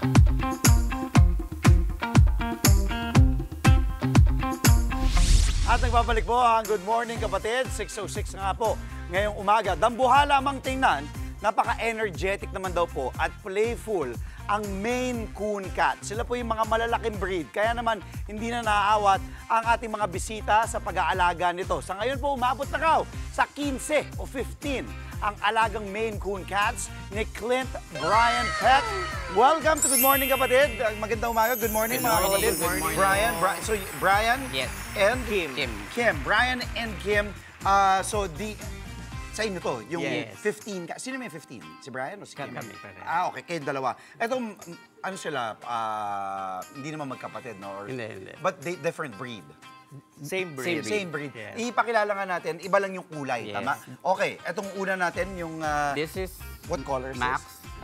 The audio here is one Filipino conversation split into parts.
At nagbabalik po ang Good Morning Kapatid, 6:06 nga po ngayong umaga. Dambuhala lamang tingnan, napaka-energetic naman daw po at playful ang Maine Coon Cat. Sila po yung mga malalaking breed, kaya naman hindi na naaawat ang ating mga bisita sa pag-aalaga nito. Sa ngayon po, umabot na raw sa 15 o 15 ang alagang Maine Coon Cats ni Clint Brian Peck. Welcome to Good Morning Kapatid. Magandang umaga. Good morning, mga kapatid. Brian, so Brian Yes. and Kim. Brian and Kim. Sa inyo to, yung Yes. 15 ka. Sino may 15? Si Brian o si Kim? Kami. Okay, kayong dalawa. Etong, ano sila, hindi naman magkapatid, no? Hindi. But they, different breed. Same breed. Same breed. Yes. Ipakilala nga natin, iba lang yung kulay, Yes. tama? Okay, etong una natin, yung, This is what color is Max, this?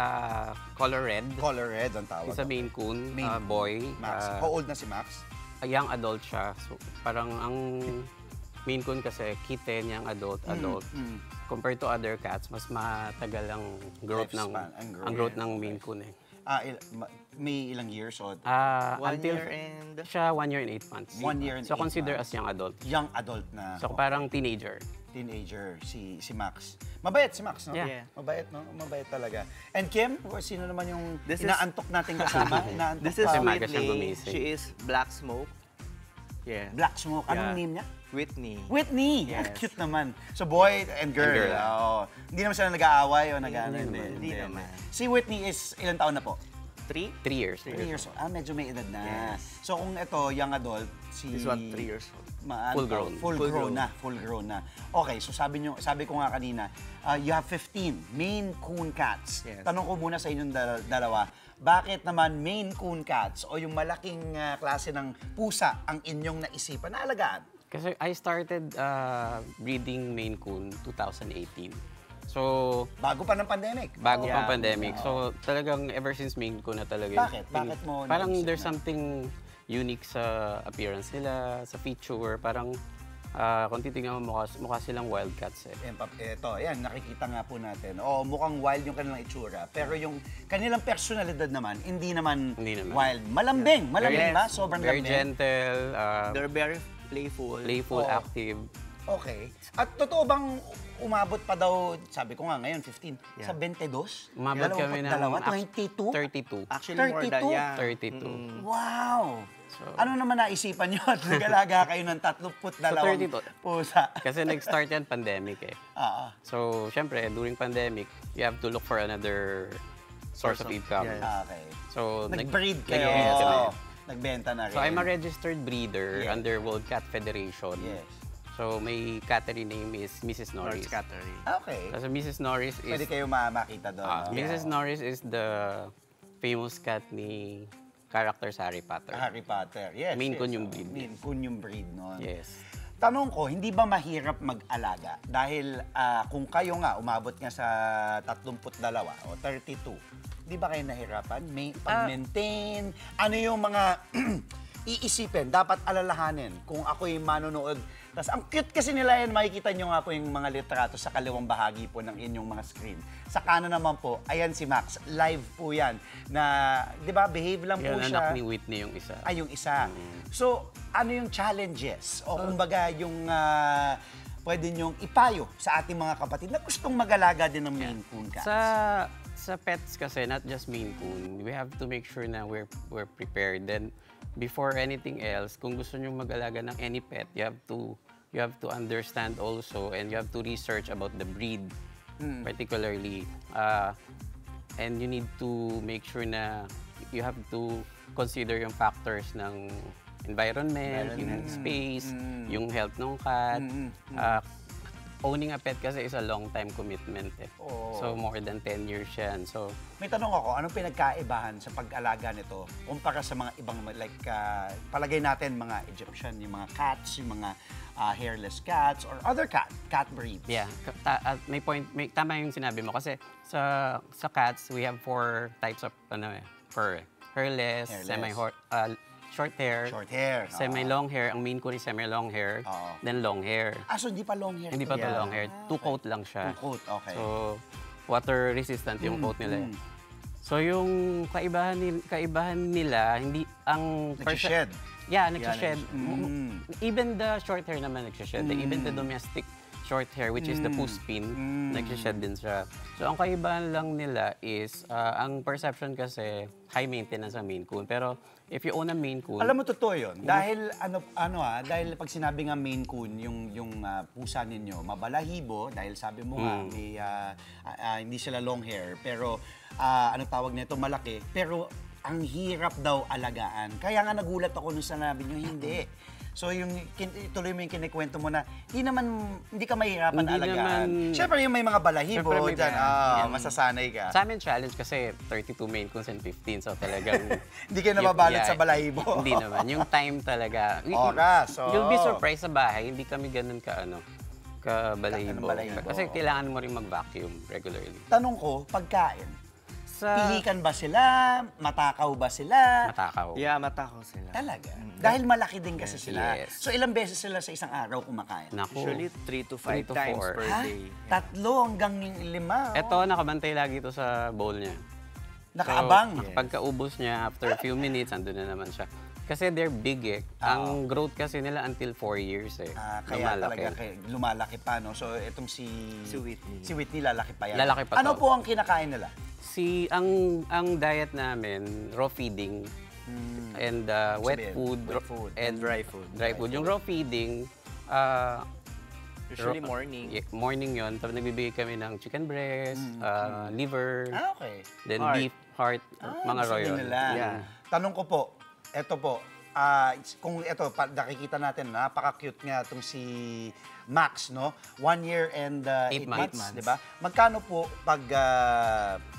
color red. Color red ang tawag. He's a Maine Coon, Maine boy. Max. How old na si Max? A young adult siya. So, parang ang Maine Coon kasi kitten, young adult. Compared to other cats, mas matagal ang growth ng Lifespan, ang growth ng Maine Coon eh. May ilang years o? Until siya 1 year and 8 months. 1 year and So 8 consider months. as young adult. Young adult na. So parang teenager. Teenager, si Max. Mabait si Max, no? Yeah. Mabait, no? Mabait talaga. And Kim, sino naman yung This is- inaantok natin kasama? Inaantok This is pa. Kasi umaga siyang Whitney. gumising. She is Black Smoke. Yeah. Black Smoke. Anong Yeah. name niya? Whitney. Whitney! Yes. Cute naman. So, boy and girl. girl. Oo. Hindi naman sila nag-aaway o nag-ano. Hindi naman. Si Whitney is ilang taon na po? 3? 3 years. 3 years old. Medyo may edad na. Yes. So, kung ito, young adult, si... This one, 3 years old. Full grown. Full grown na. Okay, so sabi ko nga kanina, you have 15 Maine Coon Cats. Yes. Tanong ko muna sa inyong dalawa, bakit naman Maine Coon Cats o yung malaking klase ng pusa ang inyong naisipan na alagaan? Kasi I started breeding Maine Coon 2018. So, Bago pa ng pandemic. bago Yeah. pang pandemic. So, talagang ever since Maine Coon na talaga. Bakit? Bakit mo Parang naisip there's na? something unique sa appearance nila, sa feature. Parang kung titignan mo, mukha silang wildcats eh. Ito, ayan, nakikita nga po natin. O, mukhang wild yung kanilang itsura. Pero yung kanilang personalidad naman, hindi naman wild. Malambing Yes. ba? Sobrang Very lambing. gentle, They're very playful. playful, Oo. active. Okay. At totoo bang umabot pa daw, sabi ko nga ngayon, 15, sa 22? Umabot kami ng 22? 32. Actually, more than 32? yeah. 32. Wow! So, Ano naman naisipan nyo at nag-alaga kayo ng 32 pusa? Kasi nag-start yan pandemic eh. Ah, So, syempre, during pandemic, you have to look for another source of income. yes. okay. So, Nag-breed kayo. nag-breed kami. Nagbenta na rin. So, I'm a registered breeder Yeah. under World Cat Federation. Yes. So, my cattery name is Mrs. Lord Norris. Scattery. Okay. So, Mrs. Norris is... Pwede kayo makita doon. no? Mrs. Norris is the famous cat ni character sa Harry Potter. Harry Potter. Yes. Maine Coon yes. yung breed. Maine Coon yung breed nun. Yes. Tanong ko, hindi ba mahirap mag-alaga? Dahil kung kayo nga, umabot nga sa 32 o 32, di ba kayo nahirapan? May pag-maintain? Ano yung mga iisipin? Dapat alalahanin kung ako'y manonood. Tapos ang cute kasi nila yan, makikita nyo nga po yung mga litrato sa kaliwang bahagi po ng inyong mga screen. Sa kanan naman po, ayan si Max. Live po yan. Na, di ba, behave lang po Yan, siya. anak ni Whitney yung isa. Ay, yung isa. So, ano yung challenges? O kumbaga, yung pwede nyong ipayo sa ating mga kapatid na gustong mag-alaga din ng Maine Coon Cats? Sa pets kasi, not just Maine Coon, we have to make sure na we're prepared. Then, before anything else, kung gusto nyo mag-alaga ng any pet, you have to understand also and you have to research about the breed, particularly. And you need to make sure na you have to consider yung factors ng environment, yung space, yung health ng cat. Owning a pet kasi is a long-time commitment eh. So, more than 10 years yan. So, May tanong ako, anong pinagkaibahan sa pag-alaga nito kumpara sa mga ibang, like, palagay natin mga Egyptian, yung mga cats, yung mga hairless cats, or other cat breeds? yeah. Tama yung sinabi mo. Kasi sa cats, we have 4 types of fur. Hairless, short hair, semi-long hair. Ang Maine Coon is semi-long hair, then long hair. So hindi pa long hair? Hindi pa to long hair. Two-coat lang siya. Two-coat, okay. So, water resistant yung coat nila. So yung kaibahan nila, hindi ang Nagsished. Yeah, nagsished. Even the short hair naman nagsished. Even the domestic short hair, which is the puspin, nagsished din siya. So ang kaibahan lang nila is, ang perception kasi, high maintenance ang Maine Coon. Pero if you own a Maine Coon... Alam mo, totoo yun. Dahil, dahil pag sinabi nga Maine Coon, yung pusa ninyo, mabalahibo, dahil sabi mo nga, hindi sila long hair, pero ano tawag nito, malaki. Pero ang hirap daw alagaan. Kaya nga nagulat ako nung sinabi nyo, hindi. So yung tuloy mo yung kinikwento mo na hindi ka mahirapan Hindi alagaan. naman- Siyempre yung may mga balahibo Siyempre may dyan, yan. masasanay ka. Sa amin challenge kasi 32 Maine Coons and 15, so talagang... Hindi kayo nababalot sa balahibo. Hindi naman. Yung time talaga. Oras, oo. You'll be surprised sa bahay, hindi kami ganun ka-balahibo. balahibo. Kasi kailangan mo rin mag-vacuum regularly. Tanong ko, pagkain. Sa Pihikan ba sila? Matakaw ba sila? matakaw. Yeah, matakaw sila. Talaga. Dahil malaki din kasi sila. Yes. So ilang beses sila sa isang araw kumakain? Naku. Usually 3 to 5 3 to times 4. per Ha? day. 3 hanggang 5. Eto, nakabantay lagi ito sa bowl niya. Nakaabang. So, pagkaubos niya, after a few minutes, andun na naman siya. Kasi they're big eh. Ang growth kasi nila until 4 years eh. Kaya Lumalaki. talaga lumalaki pa, no? So itong si Whitney. Si Whitney, lalaki pa yan. Lalaki pa Ano to. po ang kinakain nila? Ang diet namin, raw feeding and wet Sabihin, food, wet food and dry food. Dry food. Yung raw feeding, Usually morning. morning yon. Tapos nagbibigay kami ng chicken breast, liver, Okay. then Heart. beef, heart, mga gusto raw din yun. nila. Yeah. Tanong ko po, eto po, kung eto, nakikita natin, napaka-cute nga itong si Max, no? 1 year and 8 months, months. di ba? Magkano po pag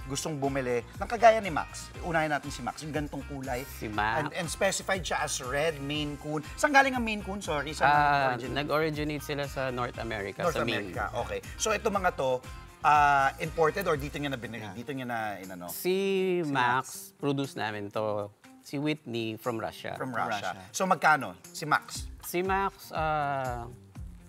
gustong bumili ng kagaya ni Max? Unahin natin si Max, yung gantong kulay. Si Max. And specified siya as red Maine Coon. Saan galing ang Maine Coon? Sorry, saan origin? Nag-originate sila sa North America, North sa Maine. America, okay. So ito mga to, imported or dito niya na binili? Dito niya na inano? Si Max, produce namin to. Si Whitney from Russia. From Russia. So magkano? Si Max? Si Max,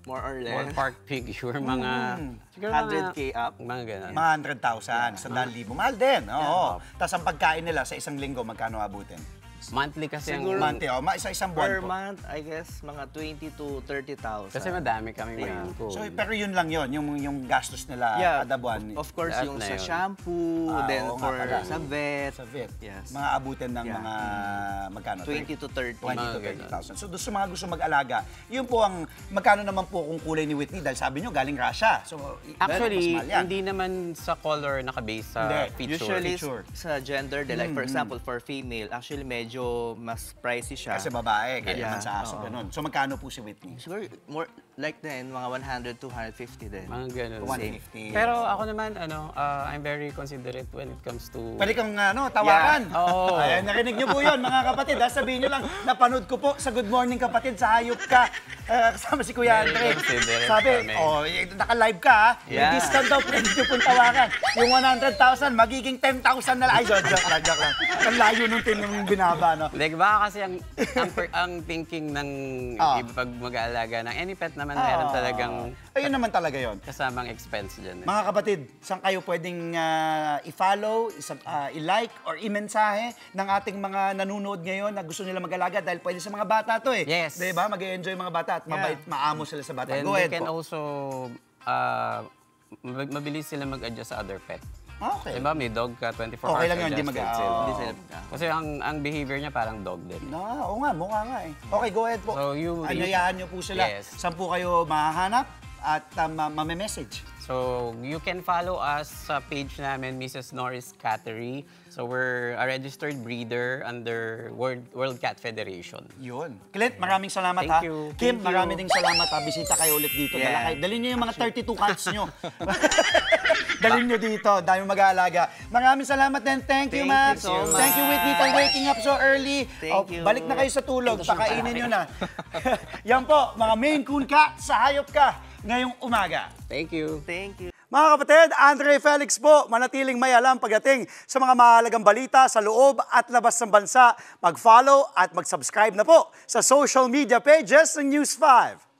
More or less. ballpark figure, mga... siguro 100K up. Mga ganun. Mga 100,000, 100,000. Mahal din, oo. Tapos ang pagkain nila sa isang linggo, magkano abutin? Monthly kasi Siguro- ang... Monte, isa-isang buwan Per po. month, I guess, mga 20 to 30,000. Kasi madami kami Maine Coon. So, pero yun lang yun, yung gastos nila Yeah, kada buwan. of course, Lahat yung na sa yun. shampoo, then oo nga for pala. sa vet. Sa vet. Yes. Mga abutin ng Yeah. mga, magkano? 20 to 30. 20 to Mga 30,000. So, doon sa mga gusto mag-alaga, yun po ang, magkano naman po kung kulay ni Whitney? Dahil sabi nyo, galing Russia. So, Actually, mas mahal yan. hindi naman sa color nakabase sa Hindi. feature. Usually, Feature. sa gender, like for example, for female, actually medyo mas pricey siya. Kasi babae, kaya Yeah. naman sa aso, Oo. ganun. So, magkano po si Whitney? Siguro, more like then, mga 100 to 150 din. Mga ganun. 150. Pero ako naman, I'm very considerate when it comes to... Pwede kang tawaran. Yeah. Oo. Ayan, narinig niyo po yun, mga kapatid. Sabihin niyo lang, napanood ko po sa Good Morning Kapatid sa Hayop Ka. Kasama si Kuya Very Andre. considerate Sabi, kami. naka-live ka ha. May Yeah. discount daw, pwede niyo pong tawaran. Yung 100,000, magiging 10,000 na lang. Ay, joke lang. Ang layo nung binaba, no? Like, baka kasi ang thinking ng pag mag-aalaga ng any pet naman, meron talagang Ayun naman talaga yon. kasamang expense dyan. Mga kapatid, saan kayo pwedeng i-follow, i-like, or i-mensahe ng ating mga nanonood ngayon na gusto nila mag-alaga dahil pwede sa mga bata to eh. Yes. Diba? Mag-enjoy mga bata at mabait, maamo sila sa bata. Then Go they ahead can po. also, mabilis sila mag-adjust sa other pet. Okay. Diba, may dog ka, 24 hours Okay lang yun, hindi adjusted mag- sila. oo. Hindi sila Kasi ang behavior niya parang dog din. Oo nga, mukha nga eh. Okay, go ahead po. So, you- Anyayahan niyo po sila. Yes. Saan po kayo mahahanap at mame-message? So, you can follow us sa page namin, Mrs. Norris Cattery. So, we're a registered breeder under World Cat Federation. Yun. Clint, maraming salamat Thank ha. you. Kim, Thank you. maraming ding salamat ha. Bisita kayo ulit dito. Yeah. Dalhin niyo yung mga 32 cats nyo. Dalhin nyo dito. Dahil mag-aalaga. Maraming salamat din. Thank you, Max. Thank you so much. Thank you, Whitney, for waking up so early. Thank you. Balik na kayo sa tulog. Pakainin nyo na. Yan po, mga Maine Coon Cat sa Hayop Ka ngayong umaga. Thank you. Thank you. Mga kapatid, Andre Felix po, manatiling may alam pagdating sa mga mahalagang balita sa loob at labas ng bansa. Mag-follow at mag-subscribe na po sa social media pages ng News 5.